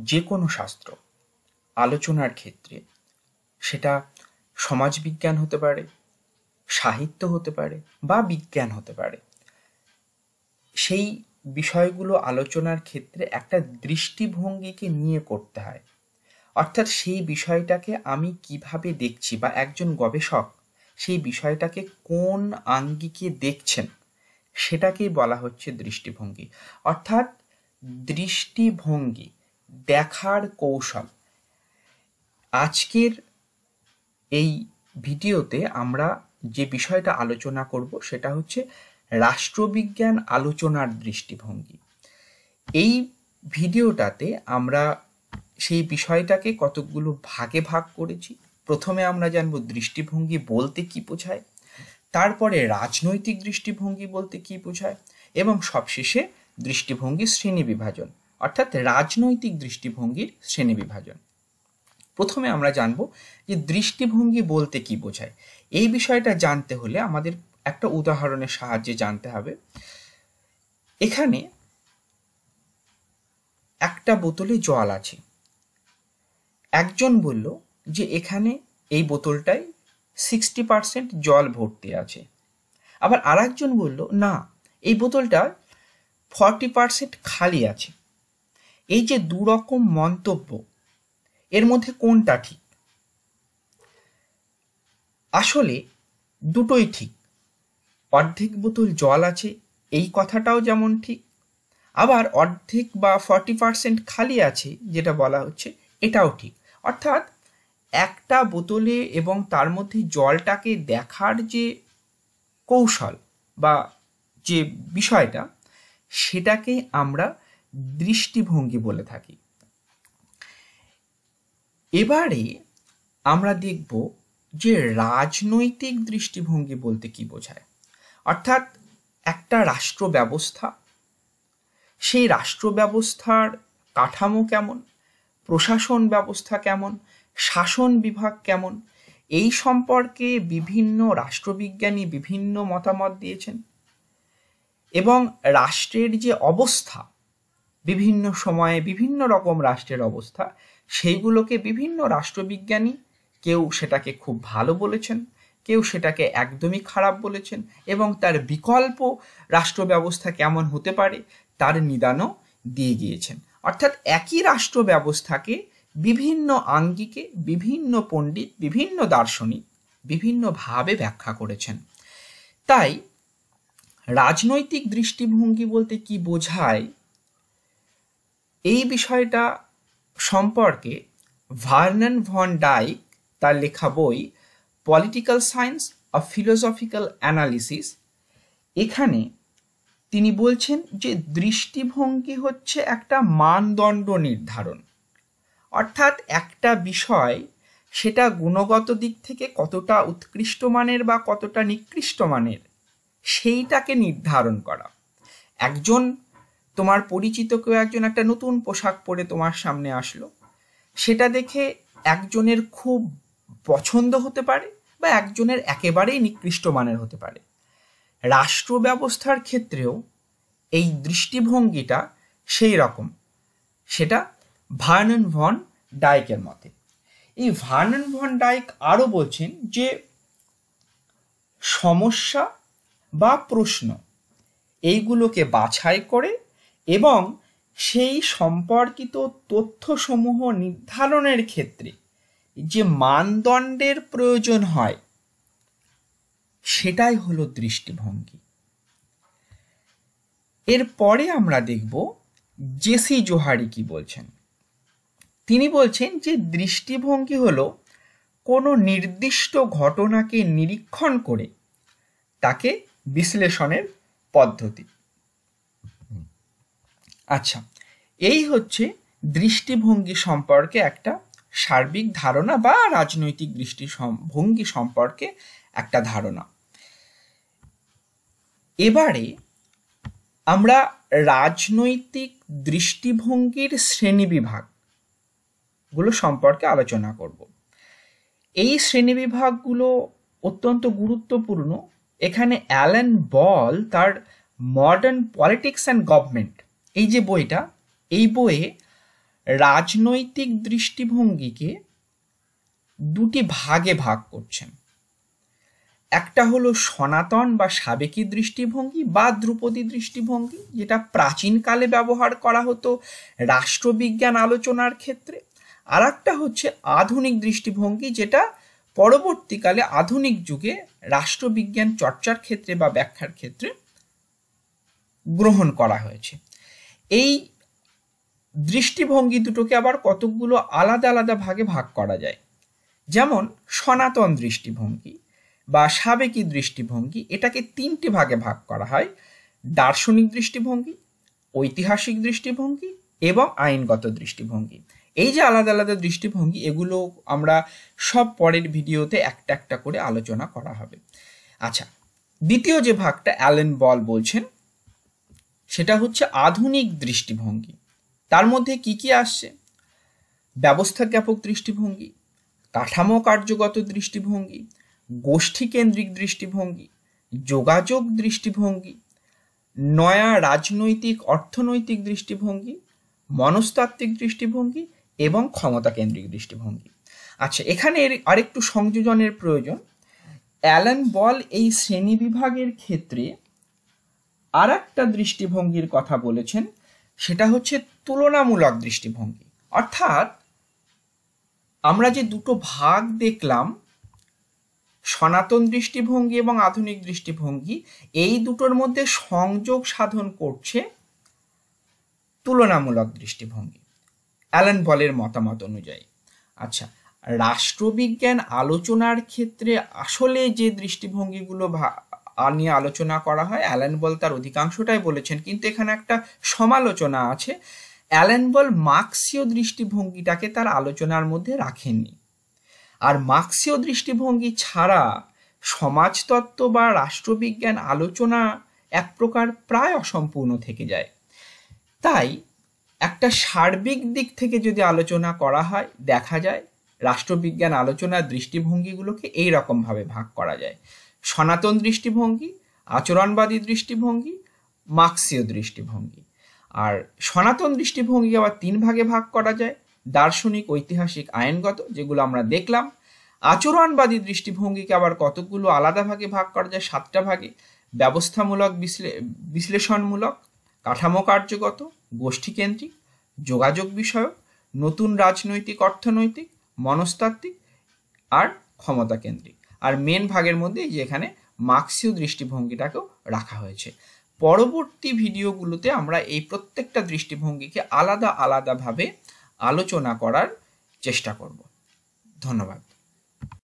যে কোনো শাস্ত্র আলোচনার ক্ষেত্রে, সেটা সমাজবিজ্ঞান হতে পারে, সাহিত্য হতে পারে বা বিজ্ঞান হতে পারে, সেই বিষয়গুলো আলোচনার ক্ষেত্রে একটা দৃষ্টিভঙ্গিকে নিয়ে করতে হয়। অর্থাৎ সেই বিষয়টাকে আমি কিভাবে দেখছি, বা একজন গবেষক সেই বিষয়টাকে কোন আঙ্গিকে দেখছেন, সেটাকেই বলা হচ্ছে দৃষ্টিভঙ্গি। অর্থাৎ দৃষ্টিভঙ্গি, দেখার কৌশল। আজকের এই ভিডিওতে আমরা যে বিষয়টা আলোচনা করব সেটা হচ্ছে রাষ্ট্রবিজ্ঞান আলোচনার দৃষ্টিভঙ্গি। এই ভিডিওটাতে আমরা সেই বিষয়টাকে কতগুলো ভাগে ভাগ করেছি। প্রথমে আমরা জানব দৃষ্টিভঙ্গি বলতে কি বোঝায়, তারপরে রাজনৈতিক দৃষ্টিভঙ্গি বলতে কি বোঝায়, এবং সবশেষে দৃষ্টিভঙ্গির শ্রেণী বিভাজন, অর্থাৎ রাজনৈতিক দৃষ্টিভঙ্গির শ্রেণী বিভাজন। প্রথমে আমরা জানব যে দৃষ্টিভঙ্গি বলতে কি বোঝায়। এই বিষয়টা জানতে হলে আমাদের একটা উদাহরণের সাহায্যে জানতে হবে। এখানে একটা বোতলে জল আছে। একজন বলল যে এখানে এই বোতলটায় 60% জল ভর্তি আছে। আবার আরেকজন বলল না, এই বোতলটা 40% খালি আছে। এই যে দুরকম মন্তব্য, এর মধ্যে কোনটা ঠিক? আসলে দুটোই ঠিক। অর্ধেক বোতল জল আছে এই কথাটাও যেমন ঠিক, আবার অর্ধেক বা 40% খালি আছে যেটা বলা হচ্ছে এটাও ঠিক। অর্থাৎ একটা বোতলে এবং তার মধ্যে জলটাকে দেখার যে কৌশল বা যে বিষয়টা, সেটাকে আমরা দৃষ্টিভঙ্গি বলে থাকি। এবারে আমরা দেখব যে রাজনৈতিক দৃষ্টিভঙ্গি বলতে কি বোঝায়। অর্থাৎ একটা রাষ্ট্র ব্যবস্থা, সেই রাষ্ট্র ব্যবস্থার কাঠামো কেমন, প্রশাসন ব্যবস্থা কেমন, শাসন বিভাগ কেমন, এই সম্পর্কে বিভিন্ন রাষ্ট্রবিজ্ঞানী বিভিন্ন মতামত দিয়েছেন। এবং রাষ্ট্রের যে অবস্থা, বিভিন্ন সময়ে বিভিন্ন রকম রাষ্ট্রের অবস্থা, সেইগুলোকে বিভিন্ন রাষ্ট্রবিজ্ঞানী কেউ সেটাকে খুব ভালো বলেছেন, কেউ সেটাকে একদমই খারাপ বলেছেন, এবং তার বিকল্প রাষ্ট্র ব্যবস্থা কেমন হতে পারে তার নিদানও দিয়ে গিয়েছেন। অর্থাৎ একই রাষ্ট্র ব্যবস্থাকে বিভিন্ন আঙ্গিকে বিভিন্ন পণ্ডিত, বিভিন্ন দার্শনিক বিভিন্নভাবে ব্যাখ্যা করেছেন। তাই রাজনৈতিক দৃষ্টিভঙ্গি বলতে কি বোঝায়, এই বিষয়টা সম্পর্কে ভার্নন ভন ডাইক তার লেখা বই political science of philosophical analysis, এখানে তিনি বলছেন যে দৃষ্টিভঙ্গি হচ্ছে একটা মানদণ্ড নির্ধারণ। অর্থাৎ একটা বিষয় সেটা গুণগত দিক থেকে কতটা উৎকৃষ্ট মানের বা কতটা নিকৃষ্ট মানের, সেইটাকে নির্ধারণ করা। একজন তোমার পরিচিত কেউ একজন একটা নতুন পোশাক পরে তোমার সামনে আসলো, সেটা দেখে একজনের খুব পছন্দ হতে পারে বা একজনের একেবারেই নিকৃষ্ট মানের হতে পারে। রাষ্ট্র ব্যবস্থার ক্ষেত্রেও এই দৃষ্টিভঙ্গিটা সেই রকম, সেটা ভার্নন ভন ডাইকের মতে। এই ভার্নন ভন ডাইক আরও বলছেন যে সমস্যা বা প্রশ্ন এইগুলোকে বাছাই করে এবং সেই সম্পর্কিত তথ্যসমূহ নির্ধারণের ক্ষেত্রে যে মানদণ্ডের প্রয়োজন হয়, সেটাই হলো দৃষ্টিভঙ্গি। এরপরে আমরা দেখব জেসি জোহারি কি বলছেন। তিনি বলছেন যে দৃষ্টিভঙ্গি হলো কোনো নির্দিষ্ট ঘটনাকে নিরীক্ষণ করে তাকে বিশ্লেষণের পদ্ধতি। আচ্ছা, এই হচ্ছে দৃষ্টিভঙ্গি সম্পর্কে একটা সার্বিক ধারণা বা রাজনৈতিক দৃষ্টিভঙ্গি সম্পর্কে একটা ধারণা। এবারে আমরা রাজনৈতিক দৃষ্টিভঙ্গির শ্রেণীবিভাগগুলো সম্পর্কে আলোচনা করব। এই শ্রেণীবিভাগগুলো অত্যন্ত গুরুত্বপূর্ণ। এখানে অ্যালান বল তার মডার্ন পলিটিক্স অ্যান্ড গভর্নমেন্ট, এই যে বইটা, এই বইয়ে রাজনৈতিক দৃষ্টিভঙ্গিকে দুটি ভাগে ভাগ করছেন। একটা হলো সনাতন বা সাবেকি দৃষ্টিভঙ্গি বা ধ্রুপদী দৃষ্টিভঙ্গি, যেটা প্রাচীনকালে ব্যবহার করা হতো রাষ্ট্রবিজ্ঞান আলোচনার ক্ষেত্রে। আর একটা হচ্ছে আধুনিক দৃষ্টিভঙ্গি, যেটা পরবর্তীকালে আধুনিক যুগে রাষ্ট্রবিজ্ঞান চর্চার ক্ষেত্রে বা ব্যাখ্যার ক্ষেত্রে গ্রহণ করা হয়েছে। এই দৃষ্টিভঙ্গি দুটোকে আবার কতকগুলো আলাদা আলাদা ভাগে ভাগ করা যায়। যেমন সনাতন দৃষ্টিভঙ্গি বা সাবেকি দৃষ্টিভঙ্গি, এটাকে তিনটি ভাগে ভাগ করা হয়: দার্শনিক দৃষ্টিভঙ্গি, ঐতিহাসিক দৃষ্টিভঙ্গি এবং আইনগত দৃষ্টিভঙ্গি। এই যে আলাদা আলাদা দৃষ্টিভঙ্গি, এগুলো আমরা সব পরের ভিডিওতে একটা একটা করে আলোচনা করা হবে। আচ্ছা, দ্বিতীয় যে ভাগটা অ্যালেন বল বলছেন, সেটা হচ্ছে আধুনিক দৃষ্টিভঙ্গি। তার মধ্যে কি কি আসছে? ব্যবস্থাজ্ঞাপক দৃষ্টিভঙ্গি, কাঠামো কার্যগত দৃষ্টিভঙ্গি, গোষ্ঠীকেন্দ্রিক দৃষ্টিভঙ্গি, যোগাযোগ দৃষ্টিভঙ্গি, নয়া রাজনৈতিক অর্থনৈতিক দৃষ্টিভঙ্গি, মনস্তাত্ত্বিক দৃষ্টিভঙ্গি এবং ক্ষমতাকেন্দ্রিক দৃষ্টিভঙ্গি। আচ্ছা, এখানে আরেকটু সংযোজনের প্রয়োজন। অ্যালেন বল এই শ্রেণী বিভাগের ক্ষেত্রে আর একটা দৃষ্টিভঙ্গির কথা বলেছেন, সেটা হচ্ছে তুলনামূলক দৃষ্টিভঙ্গি। অর্থাৎ আমরা যে দুটো ভাগ দেখলাম, সনাতন দৃষ্টিভঙ্গি এবং আধুনিক দৃষ্টিভঙ্গি, এই দুটোর মধ্যে সংযোগ সাধন করছে তুলনামূলক দৃষ্টিভঙ্গি অ্যালেন বলের মতামত অনুযায়ী। আচ্ছা, রাষ্ট্রবিজ্ঞান আলোচনার ক্ষেত্রে আসলে যে দৃষ্টিভঙ্গিগুলো নিয়ে আলোচনা করা হয়, অ্যালেন বল তার অধিকাংশটাই বলেছেন, কিন্তু এখানে একটা সমালোচনা আছে। অ্যালেন বল মার্ক্সীয় দৃষ্টিভঙ্গিটাকে তার আলোচনার মধ্যে রাখেননি। আর মার্ক্সীয় দৃষ্টিভঙ্গি ছাড়া সমাজতত্ত্ব বা রাষ্ট্রবিজ্ঞান আলোচনা এক প্রকার প্রায় অসম্পূর্ণ থেকে যায়। তাই একটা সার্বিক দিক থেকে যদি আলোচনা করা হয়, দেখা যায় রাষ্ট্রবিজ্ঞান আলোচনার দৃষ্টিভঙ্গিগুলোকে এই রকমভাবে ভাগ করা যায়: সনাতন দৃষ্টিভঙ্গি, আচরণবাদী দৃষ্টিভঙ্গি, মার্ক্সীয় দৃষ্টিভঙ্গি। আর সনাতন দৃষ্টিভঙ্গি আবার তিন ভাগে ভাগ করা যায়: দার্শনিক, ঐতিহাসিক, আইনগত, যেগুলো আমরা দেখলাম। আচরণবাদী দৃষ্টিভঙ্গিকে আবার কতগুলো আলাদা ভাগে ভাগ করা যায়, 7টা ভাগে: ব্যবস্থামূলক, বিশ্লেষণমূলক, কাঠামো কার্যগত, গোষ্ঠীকেন্দ্রিক, যোগাযোগ বিষয়ক, নতুন রাজনৈতিক অর্থনৈতিক, মনস্তাত্ত্বিক আর ক্ষমতা কেন্দ্রিক। আর মেন ভাগের মধ্যে যে এখানে মার্ক্সীয় দৃষ্টিভঙ্গিটাকেও রাখা হয়েছে। পরবর্তী ভিডিওগুলোতে আমরা এই প্রত্যেকটা দৃষ্টিভঙ্গিকে আলাদা আলাদাভাবে আলোচনা করার চেষ্টা করব। ধন্যবাদ।